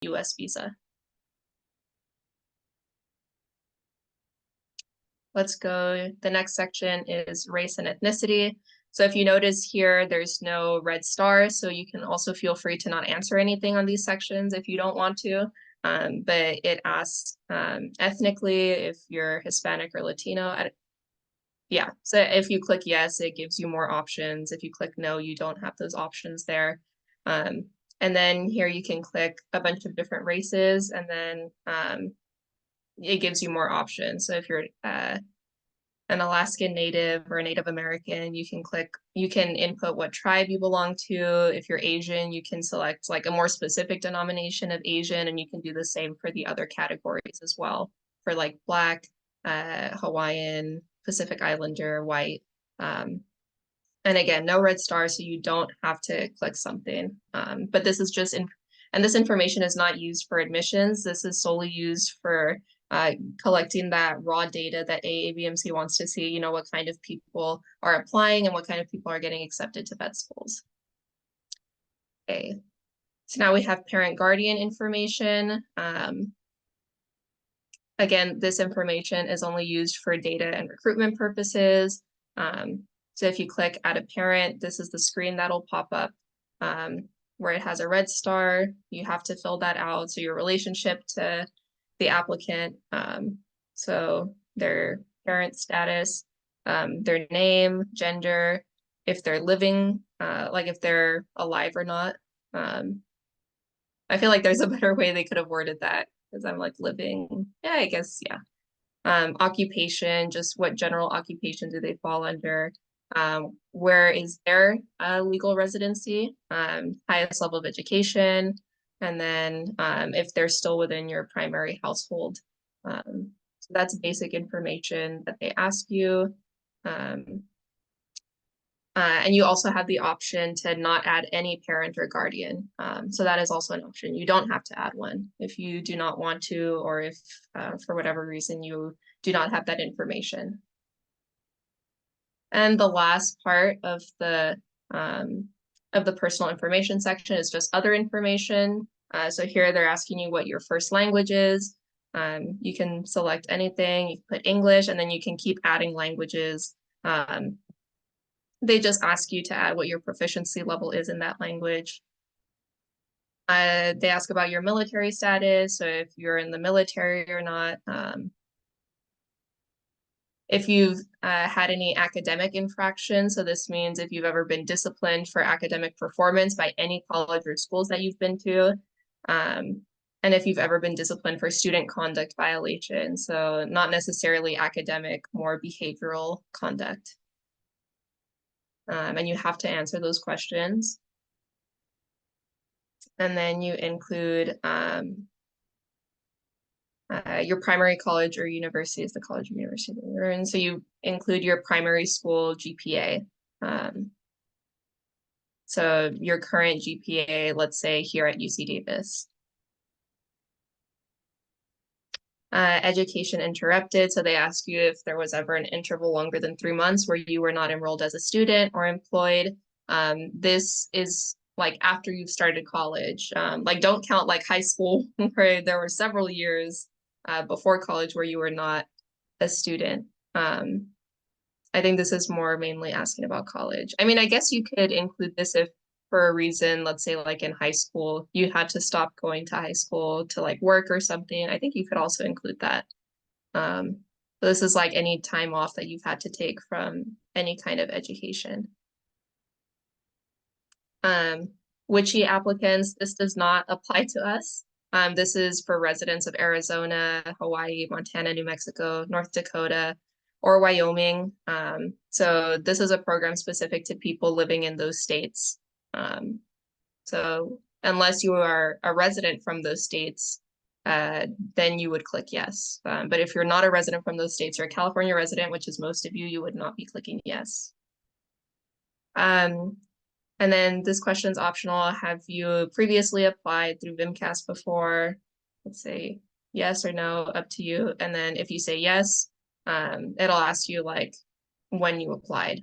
US visa. Let's go. The next section is race and ethnicity. So if you notice here, there's no red star, so you can also feel free to not answer anything on these sections if you don't want to. But it asks ethnically, if you're Hispanic or Latino. Yeah, so if you click yes, it gives you more options. If you click no, you don't have those options there. And then here you can click a bunch of different races, and then it gives you more options. So if you're an Alaskan Native or a Native American, you can input what tribe you belong to. If you're Asian, you can select like a more specific denomination of Asian, and you can do the same for the other categories as well, for like Black, Hawaiian, Pacific Islander, white. And again, no red star, so you don't have to click something. But this is just, and this information is not used for admissions. This is solely used for collecting that raw data that AAVMC wants to see, what kind of people are applying and what kind of people are getting accepted to vet schools. Okay, so now we have parent guardian information. Again, this information is only used for data and recruitment purposes. So if you click add a parent, this is the screen that'll pop up where it has a red star. You have to fill that out. So your relationship to the applicant, so their parent status, their name, gender, if they're living, like if they're alive or not. I feel like there's a better way they could have worded that, because I'm like living, yeah, I guess, yeah. Occupation, just what general occupation do they fall under? Where is their legal residency, highest level of education, and then if they're still within your primary household. So that's basic information that they ask you. And you also have the option to not add any parent or guardian. So that is also an option. You don't have to add one if you do not want to, or if for whatever reason you do not have that information. And the last part of the personal information section is just other information. So here they're asking you what your first language is. You can select anything, you can put English, and then you can keep adding languages. They just ask you to add what your proficiency level is in that language. They ask about your military status, so if you're in the military or not. If you've had any academic infractions, so this means if you've ever been disciplined for academic performance by any college or schools that you've been to, and if you've ever been disciplined for student conduct violation, so not necessarily academic, more behavioral conduct. And you have to answer those questions. And then you include your primary college or university is the college or university that you're in. So you include your primary school GPA. So your current GPA, let's say here at UC Davis. Education interrupted. So they ask you if there was ever an interval longer than 3 months where you were not enrolled as a student or employed. This is like after you've started college. Like don't count like high school where there were several years before college where you were not a student. I think this is more mainly asking about college. I mean, I guess you could include this if for a reason, let's say like in high school, you had to stop going to high school to like work or something. I think you could also include that. This is like any time off that you've had to take from any kind of education. WICHE applicants, this does not apply to us. This is for residents of Arizona, Hawaii, Montana, New Mexico, North Dakota, or Wyoming. So this is a program specific to people living in those states. So unless you are a resident from those states, then you would click yes. But if you're not a resident from those states, you're a California resident, which is most of you, you would not be clicking yes. And then this question is optional. Have you previously applied through VMCAS before? Let's say yes or no, up to you. And then if you say yes, it'll ask you like when you applied.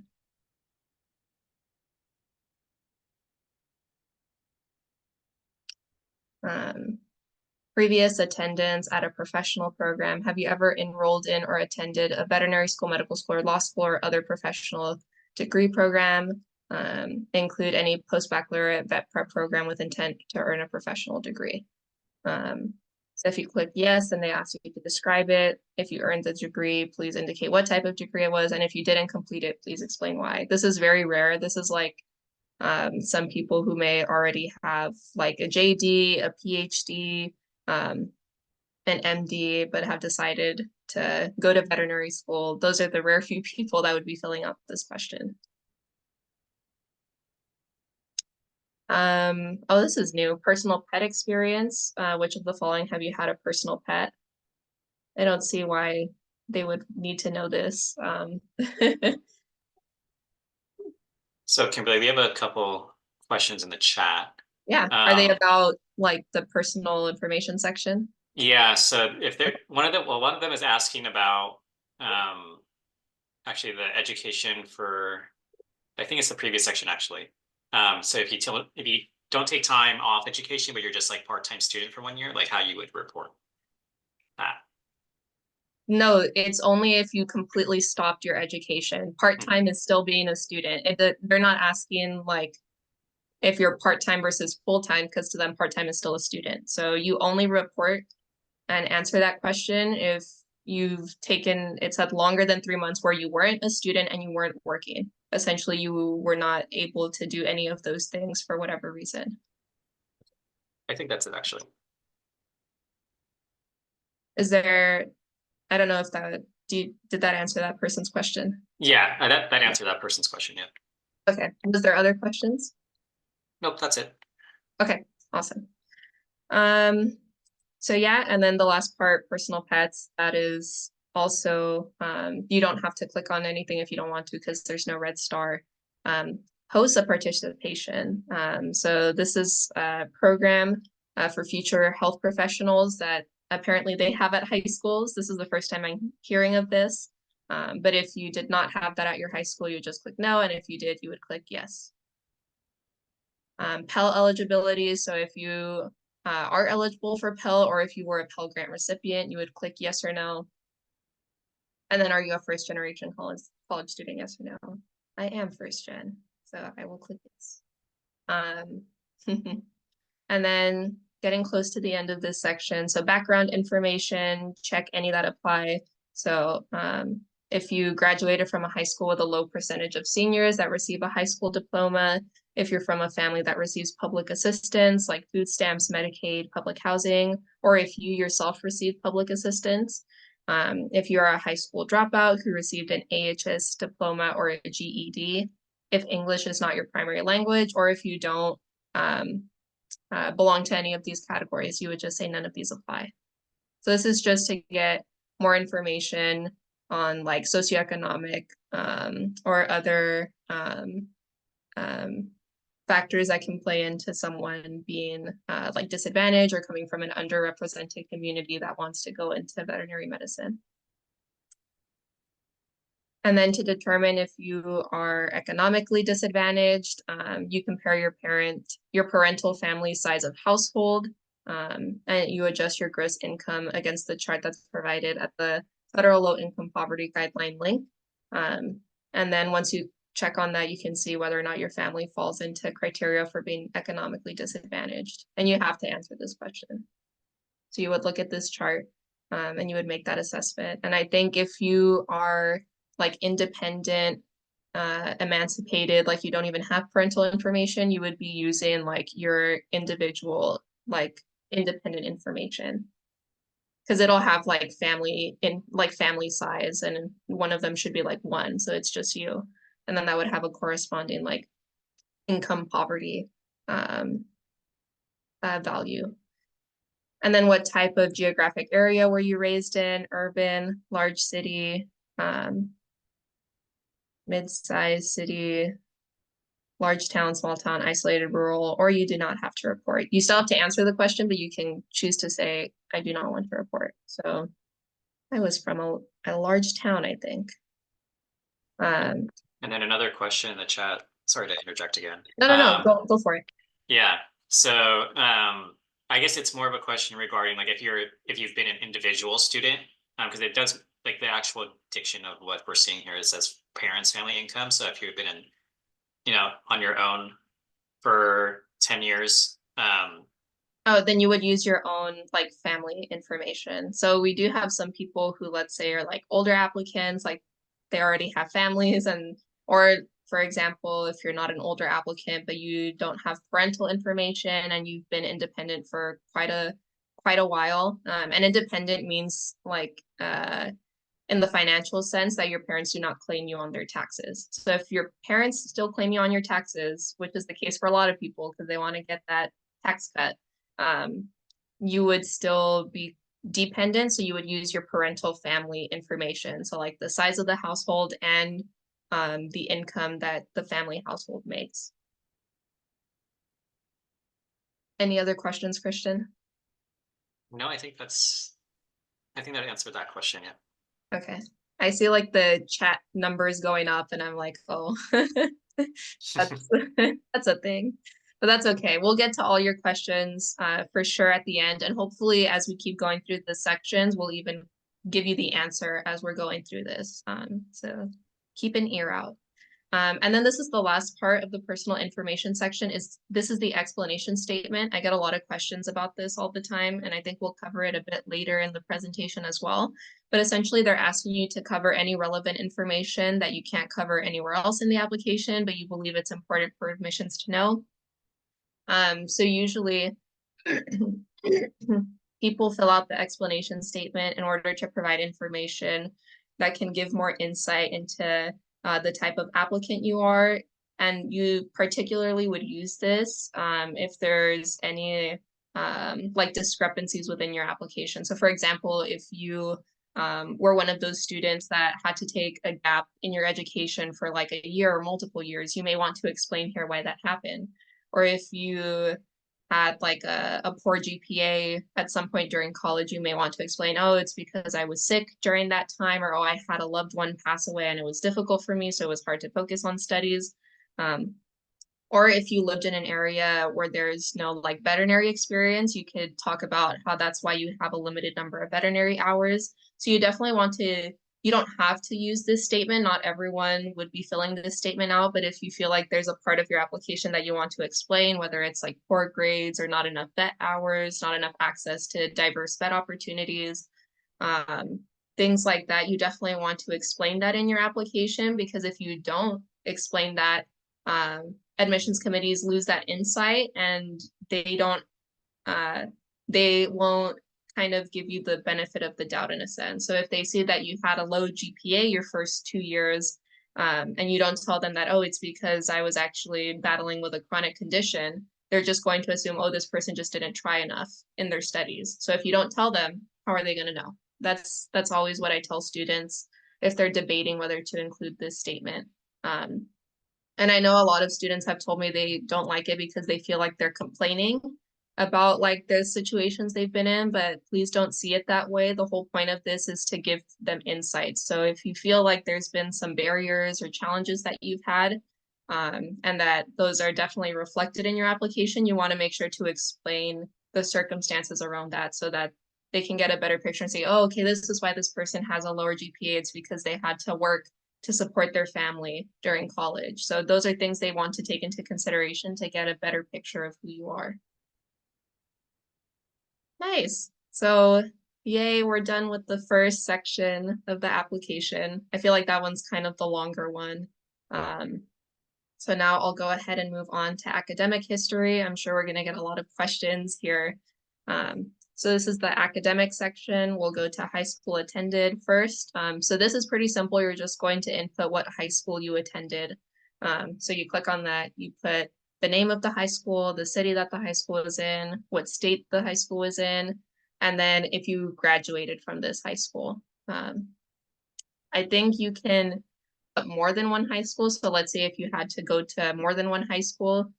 previous attendance at a professional program. Have you ever enrolled in or attended a veterinary school, medical school, or law school, or other professional degree program? Include any post-baccalaureate vet prep program with intent to earn a professional degree. So if you click yes, and they ask you to describe it. If you earned the degree, please indicate what type of degree it was. And if you didn't complete it, please explain why. This is very rare. This is like some people who may already have like a JD, a PhD, an MD, but have decided to go to veterinary school. Those are the rare few people that would be filling out this question. Oh, this is new. Personal pet experience. Which of the following have you had a personal pet? I don't see why they would need to know this. So Kimberly, we have a couple questions in the chat. Yeah. Are they about like the personal information section? Yeah, so if they're one of them is asking about actually the education for, I think it's the previous section actually. So if you don't take time off education, but you're just like part-time student for 1 year, like how you would report that. No, it's only if you completely stopped your education. Part-time is still being a student. They're not asking like if you're part-time versus full-time, because to them, part-time is still a student. So you only report and answer that question if you've taken, it's had longer than 3 months where you weren't a student and you weren't working. Essentially, you were not able to do any of those things for whatever reason. I think that's it actually. Is there, I don't know if that, did that answer that person's question? Yeah, that answered that person's question, yeah. Okay, was there other questions? Nope, that's it. Okay, awesome. So yeah, and then the last part, personal pets, that is also, you don't have to click on anything if you don't want to, because there's no red star. Host a participation. So this is a program for future health professionals that apparently they have at high schools. This is the first time I'm hearing of this. But if you did not have that at your high school, you would just click no, and if you did, you would click yes. Pell eligibility, so if you are eligible for Pell, or if you were a Pell Grant recipient, you would click yes or no. And then are you a first generation college student, yes or no? I am first gen, so I will click yes. And then getting close to the end of this section, so background information, check any that apply. So if you graduated from a high school with a low percentage of seniors that receive a high school diploma, if you're from a family that receives public assistance like food stamps, Medicaid, public housing, or if you yourself receive public assistance, if you are a high school dropout who received an AHS diploma or a GED, if English is not your primary language, or if you don't belong to any of these categories, you would just say none of these apply. So this is just to get more information on like socioeconomic or other factors that can play into someone being like disadvantaged or coming from an underrepresented community that wants to go into veterinary medicine. And then to determine if you are economically disadvantaged, you compare your parental family size of household, and you adjust your gross income against the chart that's provided at the Federal Low Income Poverty Guideline link. And then once you check on that, you can see whether or not your family falls into criteria for being economically disadvantaged. And you have to answer this question. So you would look at this chart and you would make that assessment. And I think if you are like independent, emancipated, like you don't even have parental information, you would be using like your individual, like independent information. Because it'll have like family size, and one of them should be like 1, so it's just you. And then that would have a corresponding like income poverty value. And then what type of geographic area were you raised in? Urban, large city, mid-sized city, large town, small town, isolated, rural, or you do not have to report. You still have to answer the question, but you can choose to say, I do not want to report. So I was from a large town, I think. And then another question in the chat. Sorry to interject again. No, go for it. Yeah. So I I guess it's more of a question regarding like if you've been an individual student, because it does like the actual diction of what we're seeing here is says parents' family income. So if you've been in, on your own for 10 years, Oh, then you would use your own like family information. So we do have some people who, let's say, are like older applicants, like they already have families, and or for example, if you're not an older applicant but you don't have parental information and you've been independent for quite a while. And independent means like in the financial sense that your parents do not claim you on their taxes. So if your parents still claim you on your taxes, which is the case for a lot of people because they want to get that tax cut, you would still be dependent. So you would use your parental family information. So like the size of the household and the income that the family household makes. Any other questions, Christian? no, I think that answered that question. Yeah. Okay. I see like the chat numbers going up and I'm like, oh, that's that's a thing. But that's okay. We'll get to all your questions for sure at the end. And hopefully as we keep going through the sections, we'll even give you the answer as we're going through this. So keep an ear out. And then this is the last part of the personal information section this is the explanation statement. I get a lot of questions about this all the time, and I think we'll cover it a bit later in the presentation as well. But essentially they're asking you to cover any relevant information that you can't cover anywhere else in the application, but you believe it's important for admissions to know. So usually people fill out the explanation statement in order to provide information that can give more insight into the type of applicant you are. And you particularly would use this if there's any like discrepancies within your application. So for example, if you were one of those students that had to take a gap in your education for like a year or multiple years, you may want to explain here why that happened. Or if you had like a poor GPA at some point during college, you may want to explain, oh, it's because I was sick during that time, or oh, I had a loved one pass away and it was difficult for me, so it was hard to focus on studies. Or if you lived in an area where there's no like veterinary experience, you could talk about how that's why you have a limited number of veterinary hours. So you definitely want to, you don't have to use this statement. Not everyone would be filling this statement out, but if you feel like there's a part of your application that you want to explain, whether it's like poor grades or not enough vet hours, not enough access to diverse vet opportunities, things like that, you definitely want to explain that in your application, because if you don't explain that, admissions committees lose that insight and they won't kind of give you the benefit of the doubt in a sense. So if they see that you had a low GPA your first 2 years, and you don't tell them that, oh, it's because I was actually battling with a chronic condition, they're just going to assume, oh, this person just didn't try enough in their studies. So if you don't tell them, how are they going to know? That's always what I tell students if they're debating whether to include this statement. And I know a lot of students have told me they don't like it because they feel like they're complaining about like the situations they've been in, but please don't see it that way. The whole point of this is to give them insights. So if you feel like there's been some barriers or challenges that you've had, and that those are definitely reflected in your application, you want to make sure to explain the circumstances around that so that they can get a better picture and say, oh, okay, this is why this person has a lower GPA. It's because they had to work to support their family during college. So those are things they want to take into consideration to get a better picture of who you are. Nice. So yay, we're done with the first section of the application. I feel like that one's kind of the longer one. So now I'll go ahead and move on to academic history. I'm sure we're going to get a lot of questions here. So this is the academic section. We'll go to high school attended first. So this is pretty simple. You're just going to input what high school you attended. So you click on that, you put the name of the high school, the city that the high school is in, what state the high school is in, and then if you graduated from this high school. I think you can put more than one high school. So let's say if you had to go to more than one high school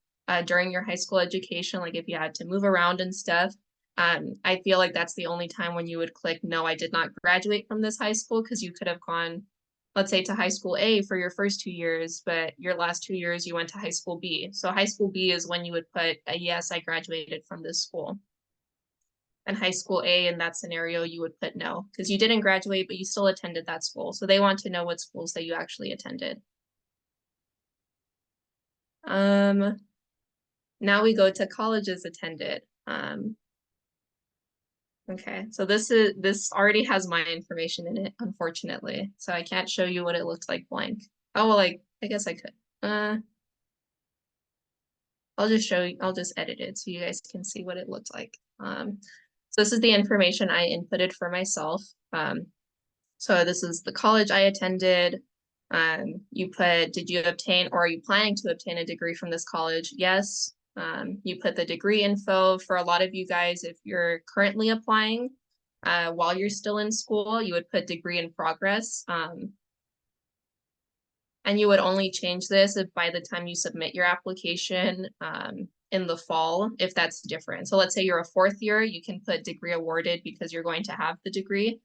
during your high school education, like if you had to move around and stuff, I feel like that's the only time when you would click, no, I did not graduate from this high school, because you could have gone, let's say, to high school A for your first 2 years, but your last 2 years you went to high school B. So high school B is when you would put, yes, I graduated from this school. and high school A in that scenario, you would put no, because you didn't graduate, but you still attended that school. So they want to know what schools that you actually attended. Now we go to colleges attended. Okay, so this already has my information in it, unfortunately. So I can't show you what it looks like blank. Oh, well, I guess I could. I'll just show you, I'll just edit it so you guys can see what it looks like. So this is the information I inputted for myself. So this is the college I attended. You put, did you obtain or are you planning to obtain a degree from this college? Yes. You put the degree info. For a lot of you guys, if you're currently applying while you're still in school, you would put degree in progress. And you would only change this if by the time you submit your application in the fall, if that's different. So let's say you're a fourth year, you can put degree awarded because you're going to have the degree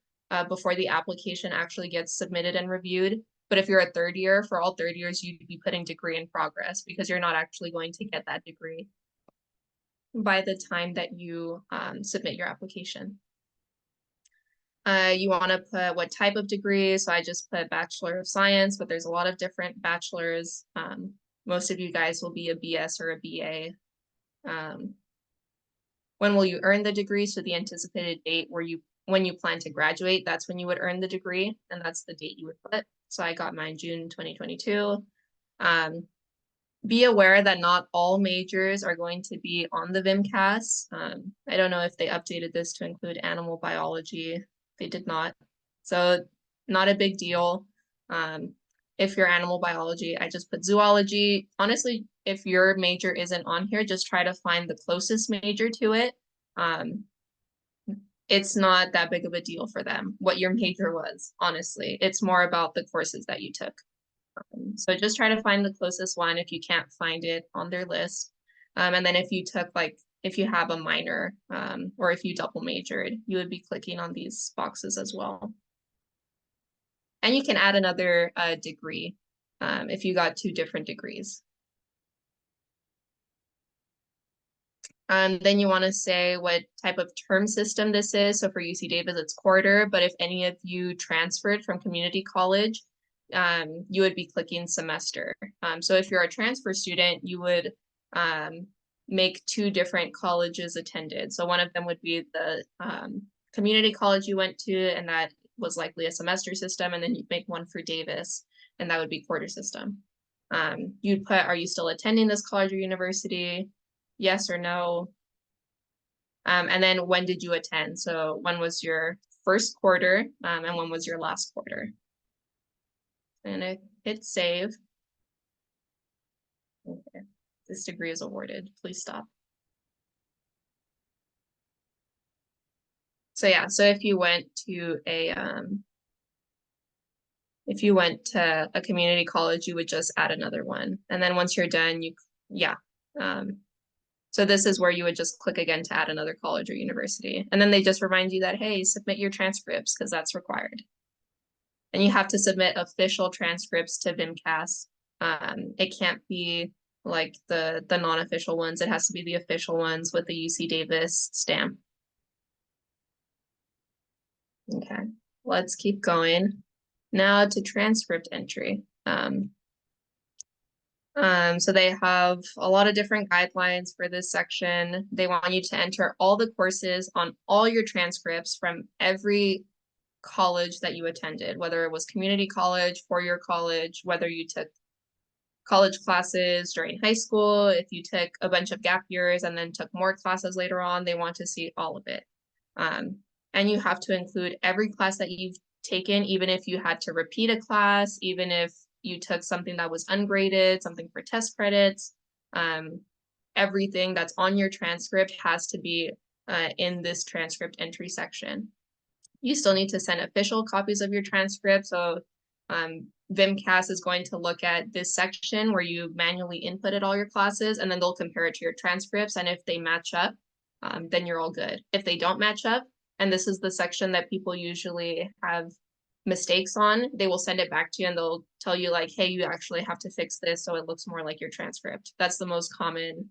before the application actually gets submitted and reviewed. But if you're a third year, for all third years, you'd be putting degree in progress because you're not actually going to get that degree by the time that you submit your application. You want to put what type of degree. So I just put Bachelor of Science, but there's a lot of different bachelors. Most of you guys will be a BS or a BA. When will you earn the degree? So the anticipated date when you plan to graduate, that's when you would earn the degree, and that's the date you would put. So I got mine June 2022. Be aware that not all majors are going to be on the VMCAS. I don't know if they updated this to include animal biology. They did not. So not a big deal. If you're animal biology, I just put zoology. Honestly, if your major isn't on here, just try to find the closest major to it. It's not that big of a deal for them, what your major was, honestly. It's more about the courses that you took. So just try to find the closest one if you can't find it on their list. And then if you took if you have a minor or if you double majored, you would be clicking on these boxes as well. And you can add another degree if you got 2 different degrees. Then you want to say what type of term system this is. So for UC Davis, it's quarter, but if any of you transferred from community college, you would be clicking semester. So if you're a transfer student, you would make 2 different colleges attended. So one of them would be the community college you went to, and that was likely a semester system, and then you'd make one for Davis, and that would be quarter system. You'd put, are you still attending this college or university? Yes or no. And then when did you attend? So when was your first quarter and when was your last quarter? And I hit save. Okay, this degree is awarded. Please stop. So yeah, so if you went to a community college, you would just add another one. And then once you're done, so this is where you would just click again to add another college or university. And then they just remind you that, hey, submit your transcripts because that's required. And you have to submit official transcripts to VMCAS. It can't be like the non-official ones. It has to be the official ones with the UC Davis stamp. Okay, let's keep going. Now to transcript entry. So they have a lot of different guidelines for this section. They want you to enter all the courses on all your transcripts from every college that you attended, whether it was community college, four-year college, whether you took college classes during high school, if you took a bunch of gap years and then took more classes later on, they want to see all of it. And you have to include every class that you've taken, even if you had to repeat a class, even if you took something that was ungraded, something for test credits. Everything that's on your transcript has to be in this transcript entry section. You still need to send official copies of your transcript. So VMCAS is going to look at this section where you manually inputted all your classes, and then they'll compare it to your transcripts. And if they match up, then you're all good. If they don't match up, and this is the section that people usually have mistakes on, they will send it back to you and they'll tell you like, hey, you actually have to fix this so it looks more like your transcript. That's the most common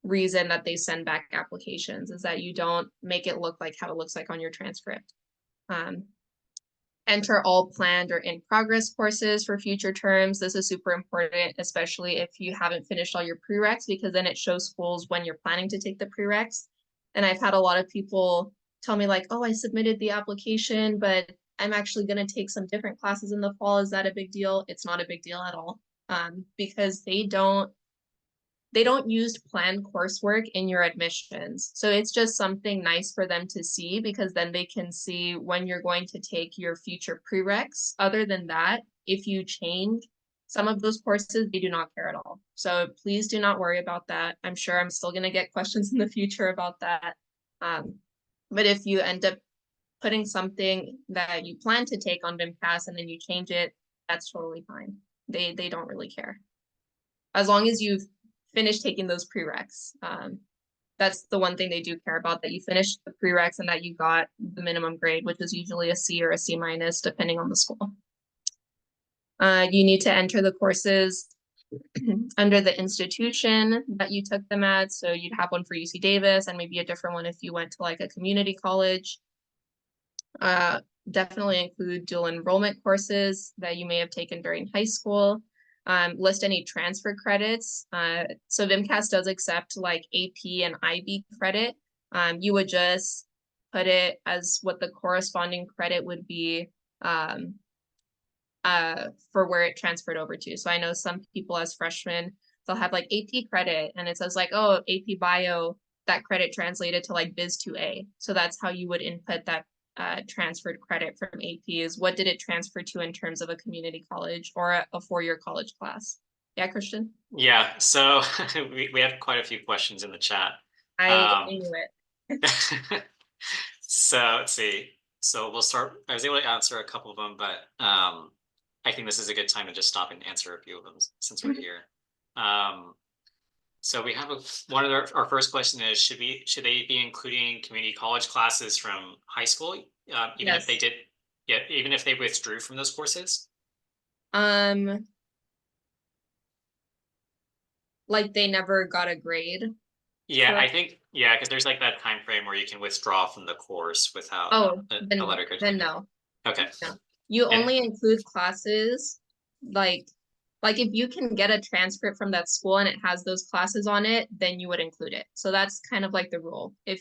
reason that they send back applications, is that you don't make it look like how it looks like on your transcript. Enter all planned or in progress courses for future terms. This is super important, especially if you haven't finished all your prereqs, because then it shows schools when you're planning to take the prereqs. And I've had a lot of people tell me like, oh, I submitted the application, but I'm actually going to take some different classes in the fall. Is that a big deal? It's not a big deal at all, because they don't use planned coursework in your admissions. So it's just something nice for them to see, because then they can see when you're going to take your future prereqs. Other than that, if you change some of those courses, they do not care at all. So please do not worry about that. I'm sure I'm still going to get questions in the future about that. But if you end up putting something that you plan to take on VMCAS and then you change it, that's totally fine. They don't really care. As long as you've finish taking those prereqs. That's the one thing they do care about, that you finished the prereqs and that you got the minimum grade, which is usually a C or a C minus, depending on the school. You need to enter the courses under the institution that you took them at. So you'd have one for UC Davis and maybe a different one if you went to like a community college. Definitely include dual enrollment courses that you may have taken during high school. List any transfer credits. So VMCAS does accept like AP and IB credit. You would just put it as what the corresponding credit would be for where it transferred over to. So I know some people as freshmen, they'll have like AP credit and it says like, oh, AP bio, that credit translated to like Biz 2A. So that's how you would input that transferred credit from AP, is what did it transfer to in terms of a community college or a four-year college class. Yeah, Christian? Yeah, so we have quite a few questions in the chat. I knew it. So let's see. So we'll start. I was able to answer a couple of them, but I think this is a good time to just stop and answer a few of them since we're here. So we have one of our first question is, should they be including community college classes from high school, even if they did, even if they withdrew from those courses? Like they never got a grade. Yeah, I think because there's like that time frame where you can withdraw from the course without a letter. Then no. Okay. No. You only include classes like if you can get a transcript from that school and it has those classes on it, then you would include it. So that's kind of like the rule. If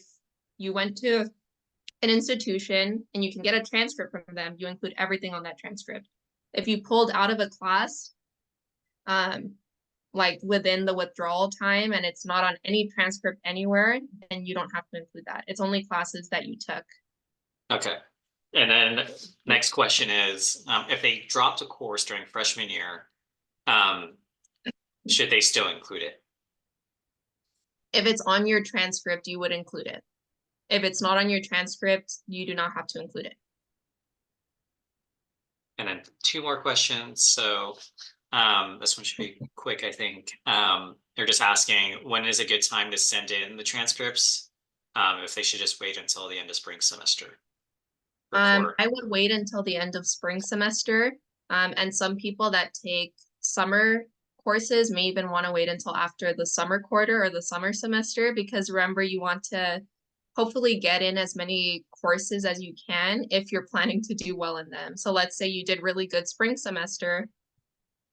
you went to an institution and you can get a transcript from them, you include everything on that transcript. If you pulled out of a class, like within the withdrawal time and it's not on any transcript anywhere, then you don't have to include that. It's only classes that you took. Okay. And then next question is, if they dropped a course during freshman year, should they still include it? If it's on your transcript, you would include it. If it's not on your transcript, you do not have to include it. And then two more questions. So this one should be quick, I think. They're just asking, when is a good time to send in the transcripts? If they should just wait until the end of spring semester. I would wait until the end of spring semester. And some people that take summer courses may even want to wait until after the summer quarter or the summer semester, because remember, you want to hopefully get in as many courses as you can if you're planning to do well in them. So let's say you did really good spring semester,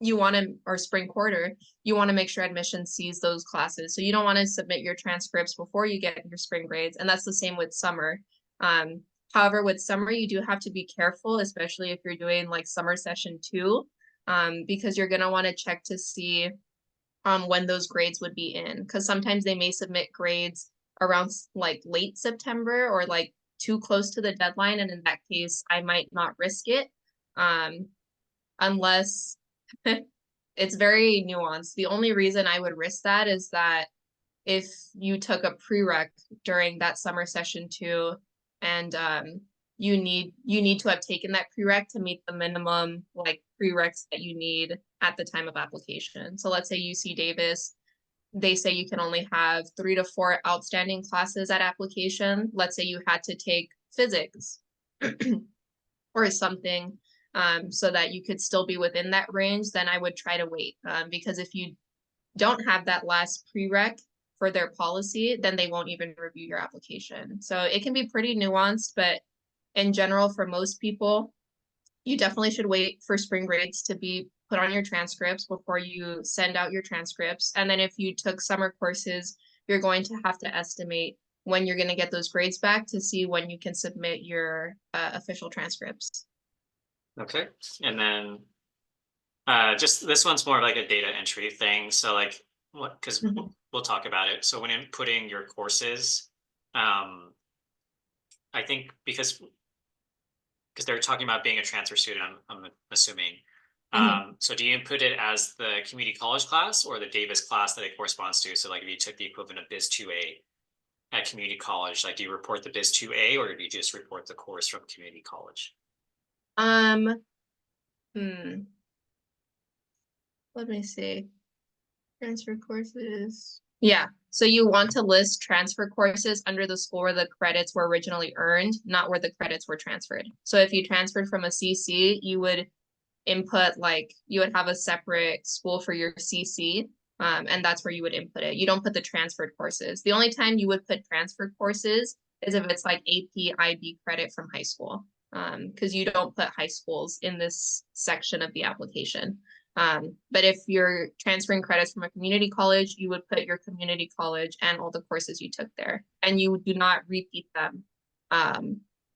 or spring quarter, you want to make sure admission sees those classes. So you don't want to submit your transcripts before you get your spring grades. And that's the same with summer. However, with summer, you do have to be careful, especially if you're doing like summer session 2, because you're going to want to check to see when those grades would be in, because sometimes they may submit grades around like late September or like too close to the deadline. And in that case, I might not risk it unless it's very nuanced. The only reason I would risk that is that if you took a prereq during that summer session 2 and you need to have taken that prereq to meet the minimum like prereqs that you need at the time of application. So let's say UC Davis, they say you can only have 3 to 4 outstanding classes at application. Let's say you had to take physics or something so that you could still be within that range, then I would try to wait. Because if you don't have that last prereq for their policy, then they won't even review your application. So it can be pretty nuanced, but in general, for most people, you definitely should wait for spring grades to be put on your transcripts before you send out your transcripts. And then if you took summer courses, you're going to have to estimate when you're going to get those grades back to see when you can submit your official transcripts. Okay, and then just this one's more like a data entry thing. So like what, because we'll talk about it. So when inputting your courses, I think because they're talking about being a transfer student, I'm assuming. So do you input it as the community college class or the Davis class that it corresponds to? So like if you took the equivalent of Biz 2A at community college, like do you report the Biz 2A or do you just report the course from community college? Let me see. Transfer courses. Yeah. So you want to list transfer courses under the school where the credits were originally earned, not where the credits were transferred. So if you transferred from a CC, you would input, like, you would have a separate school for your CC, and that's where you would input it. You don't put the transferred courses. The only time you would put transferred courses is if it's like AP IB credit from high school, because you don't put high schools in this section of the application. But if you're transferring credits from a community college, you would put your community college and all the courses you took there, and you do not repeat them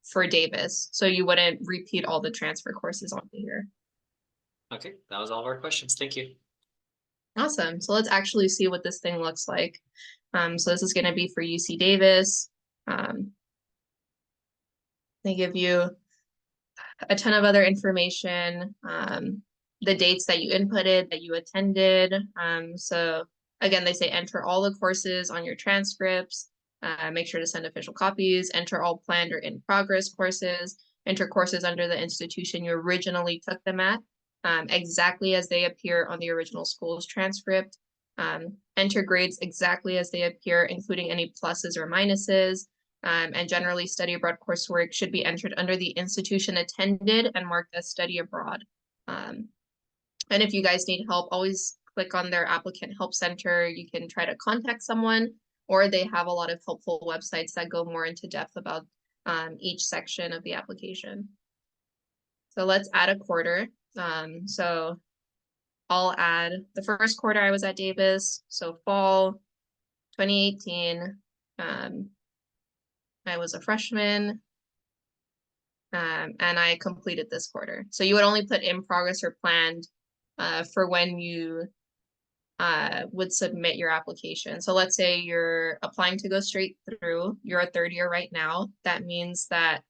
for Davis. So you wouldn't repeat all the transfer courses onto here. Okay, that was all of our questions. Thank you. Awesome. So let's actually see what this thing looks like. So this is going to be for UC Davis. They give you a ton of other information, the dates that you inputted, that you attended. So again, they say enter all the courses on your transcripts, make sure to send official copies, enter all planned or in progress courses, enter courses under the institution you originally took them at, exactly as they appear on the original school's transcript, enter grades exactly as they appear, including any pluses or minuses, and generally study abroad coursework should be entered under the institution attended and marked as study abroad. And if you guys need help, always click on their applicant help center. You can try to contact someone, or they have a lot of helpful websites that go more into depth about each section of the application. So let's add a quarter. So I'll add the first quarter I was at Davis, so fall 2018. I was a freshman, and I completed this quarter. So you would only put in progress or planned for when you would submit your application. So let's say you're applying to go straight through, you're a third year right now. That means that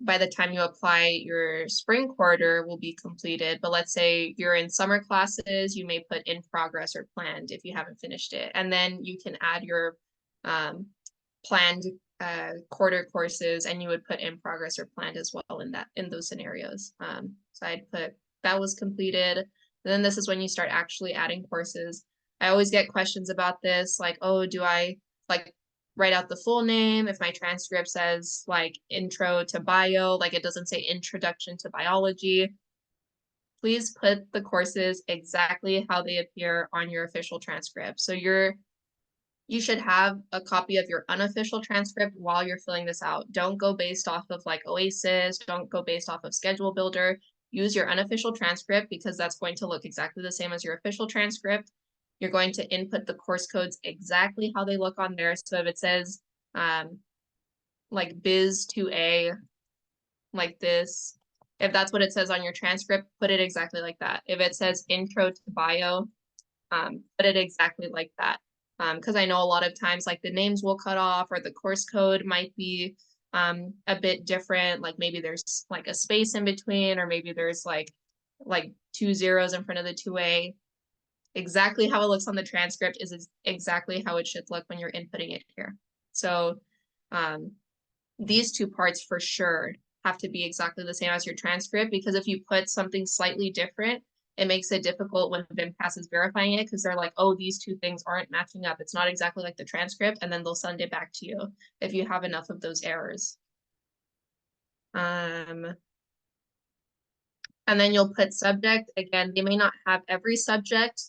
by the time you apply, your spring quarter will be completed. But let's say you're in summer classes, you may put in progress or planned if you haven't finished it. And then you can add your planned quarter courses, and you would put in progress or planned as well in those scenarios. So I'd put that was completed. And then this is when you start actually adding courses. I always get questions about this, like, oh, do I like write out the full name if my transcript says like intro to bio, like it doesn't say introduction to biology? Please put the courses exactly how they appear on your official transcript. So you should have a copy of your unofficial transcript while you're filling this out. Don't go based off of like OASIS. Don't go based off of Schedule Builder. Use your unofficial transcript because that's going to look exactly the same as your official transcript. You're going to input the course codes exactly how they look on there. So if it says like Biz 2A, like this, if that's what it says on your transcript, put it exactly like that. If it says Intro to Bio, put it exactly like that. Because I know a lot of times like the names will cut off or the course code might be a bit different. Like maybe there's like a space in between, or maybe there's like 2 zeros in front of the 2A. Exactly how it looks on the transcript is exactly how it should look when you're inputting it here. So these two parts for sure have to be exactly the same as your transcript, because if you put something slightly different, it makes it difficult when VMCAS is verifying it, because they're like, oh, these two things aren't matching up. It's not exactly like the transcript, and then they'll send it back to you if you have enough of those errors. And then you'll put subject. Again, they may not have every subject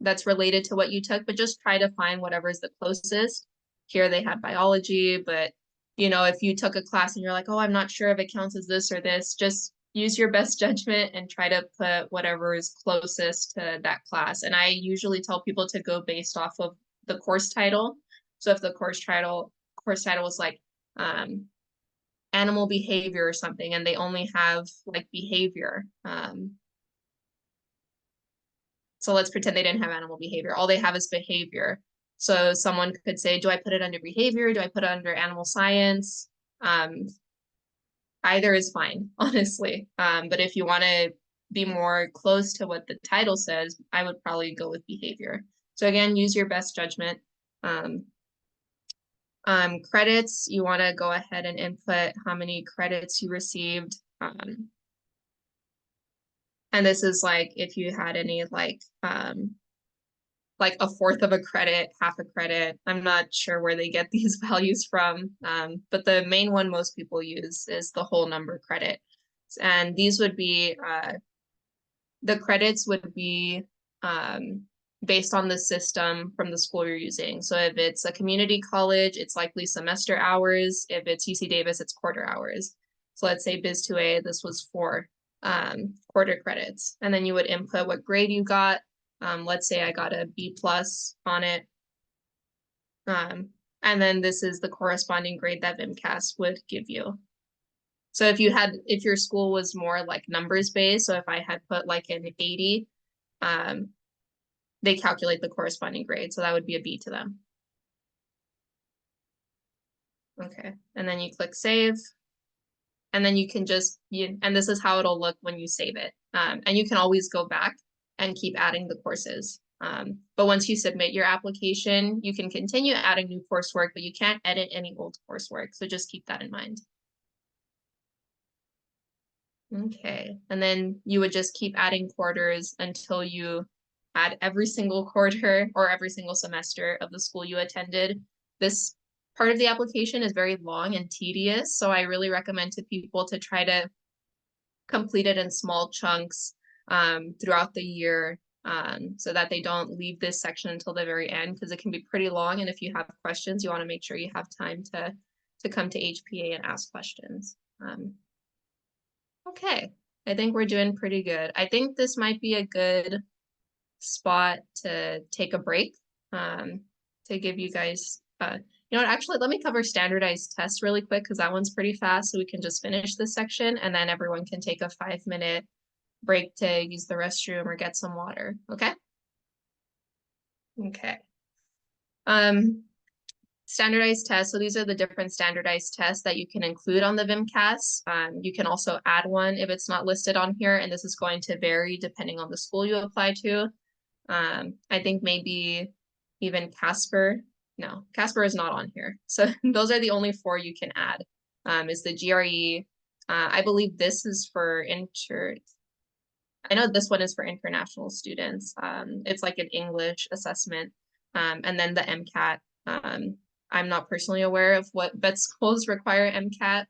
that's related to what you took, but just try to find whatever is the closest. Here they had biology, but you know, if you took a class and you're like, oh, I'm not sure if it counts as this or this, just use your best judgment and try to put whatever is closest to that class. And I usually tell people to go based off of the course title. So if the course title was like animal behavior or something, and they only have like behavior. So let's pretend they didn't have animal behavior. All they have is behavior. So someone could say, do I put it under behavior? Do I put it under animal science? Either is fine, honestly. But if you want to be more close to what the title says, I would probably go with behavior. So again, use your best judgment. Credits, you want to go ahead and input how many credits you received. And this is like if you had any like a fourth of a credit, half a credit. I'm not sure where they get these values from, but the main one most people use is the whole number credit. And these would be, the credits would be based on the system from the school you're using. So if it's a community college, it's likely semester hours. If it's UC Davis, it's quarter hours. So let's say Biz 2A, this was 4 quarter credits. And then you would input what grade you got. Let's say I got a B+ on it. And then this is the corresponding grade that VMCAS would give you. So if your school was more like numbers based, so if I had put like an 80, they calculate the corresponding grade. So that would be a B to them. Okay, and then you click save. And then you can just, and this is how it'll look when you save it. And you can always go back and keep adding the courses. But once you submit your application, you can continue adding new coursework, but you can't edit any old coursework. So just keep that in mind. Okay, and then you would just keep adding quarters until you add every single quarter or every single semester of the school you attended. This part of the application is very long and tedious, so I really recommend to people to try to complete it in small chunks throughout the year, so that they don't leave this section until the very end, because it can be pretty long, and if you have questions, you want to make sure you have time to come to HPA and ask questions. Okay, I think we're doing pretty good. I think this might be a good spot to take a break, to give you guys, you know what, actually, let me cover standardized tests really quick, because that one's pretty fast, so we can just finish this section, and then everyone can take a 5-minute break to use the restroom or get some water, okay? Okay. Standardized tests. So these are the different standardized tests that you can include on the VMCAS. You can also add one if it's not listed on here, and this is going to vary depending on the school you apply to. I think maybe even Casper. No, Casper is not on here. So those are the only 4 you can add, is the GRE. I believe this is for I know this one is for international students. It's like an English assessment. And then the MCAT. I'm not personally aware of what vet schools require MCAT,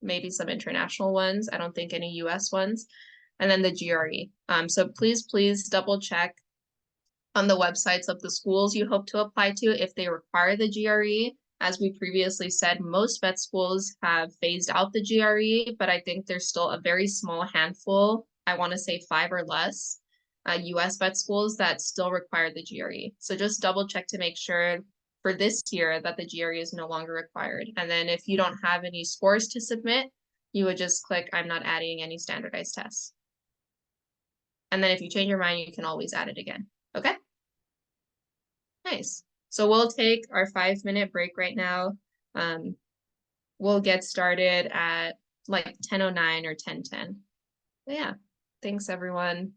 maybe some international ones. I don't think any US ones. And then the GRE. So please double check on the websites of the schools you hope to apply to if they require the GRE. As we previously said, most vet schools have phased out the GRE, but I think there's still a very small handful, I want to say 5 or less, US vet schools that still require the GRE. So just double check to make sure for this year that the GRE is no longer required. And then if you don't have any scores to submit, you would just click, I'm not adding any standardized tests. And then if you change your mind, you can always add it again. Okay? Nice. So we'll take our 5-minute break right now. We'll get started at like 10:09 or 10:10. Yeah. Thanks, everyone.